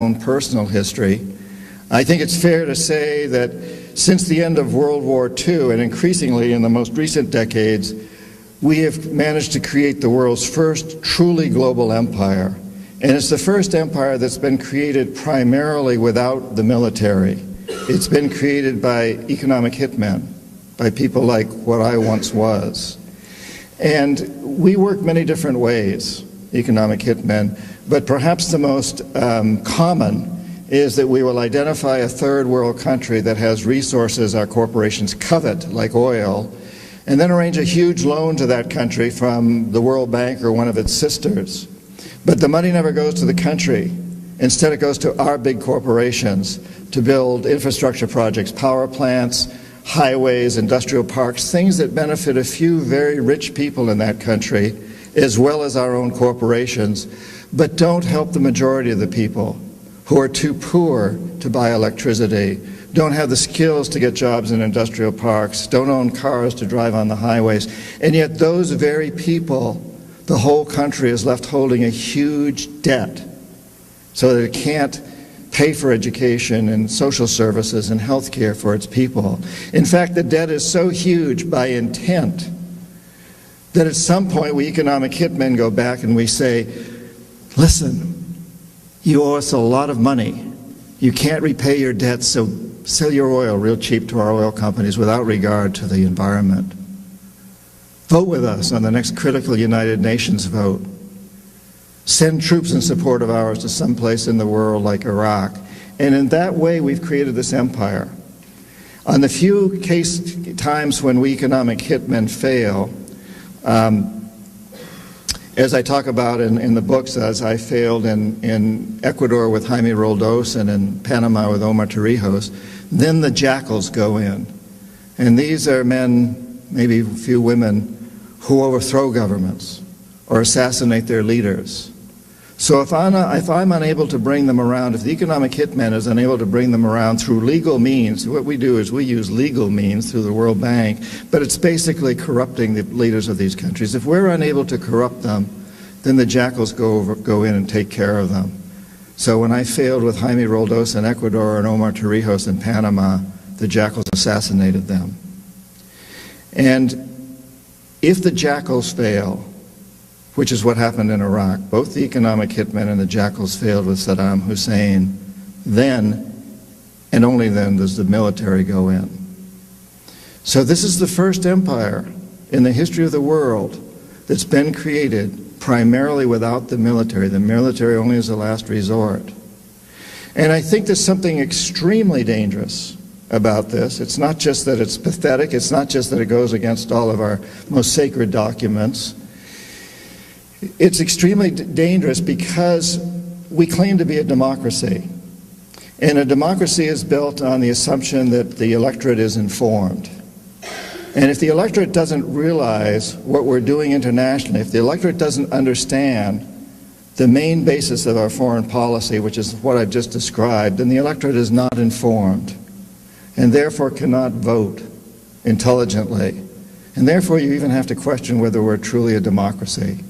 own personal history, I think it's fair to say that since the end of World War II, and increasingly in the most recent decades, we have managed to create the world's first truly global empire. And it's the first empire that's been created primarily without the military. It's been created by economic hitmen, by people like what I once was. And we work many different ways, economic hitmen, but perhaps the most common is that we will identify a third world country that has resources our corporations covet, like oil, and then arrange a huge loan to that country from the World Bank or one of its sisters. But the money never goes to the country. Instead, it goes to our big corporations to build infrastructure projects, power plants, highways, industrial parks, things that benefit a few very rich people in that country, as well as our own corporations, but don't help the majority of the people who are too poor to buy electricity, don't have the skills to get jobs in industrial parks, don't own cars to drive on the highways. And yet those very people, the whole country is left holding a huge debt so that it can't pay for education and social services and health care for its people. In fact, the debt is so huge by intent that at some point we economic hitmen go back and we say, listen, you owe us a lot of money. You can't repay your debts, so sell your oil real cheap to our oil companies without regard to the environment. Vote with us on the next critical United Nations vote. Send troops in support of ours to some place in the world like Iraq. And in that way, we've created this empire. On the few times when we economic hitmen fail, as I talk about in the books, as I failed in Ecuador with Jaime Roldos and in Panama with Omar Torrijos, then the jackals go in. And these are men, maybe a few women, who overthrow governments or assassinate their leaders. So if I'm unable to bring them around, if the economic hitman is unable to bring them around through legal means, what we do is we use legal means through the World Bank, but it's basically corrupting the leaders of these countries. If we're unable to corrupt them, then the jackals go in and take care of them. So when I failed with Jaime Roldos in Ecuador and Omar Torrijos in Panama, the jackals assassinated them. And if the jackals fail, which is what happened in Iraq, both the economic hitmen and the jackals failed with Saddam Hussein, then, and only then, does the military go in. So this is the first empire in the history of the world that's been created primarily without the military. The military only as a last resort. And I think there's something extremely dangerous about this. It's not just that it's pathetic, it's not just that it goes against all of our most sacred documents. It's extremely dangerous because we claim to be a democracy. And a democracy is built on the assumption that the electorate is informed. And if the electorate doesn't realize what we're doing internationally, if the electorate doesn't understand the main basis of our foreign policy, which is what I've just described, then the electorate is not informed and therefore cannot vote intelligently. And therefore you even have to question whether we're truly a democracy.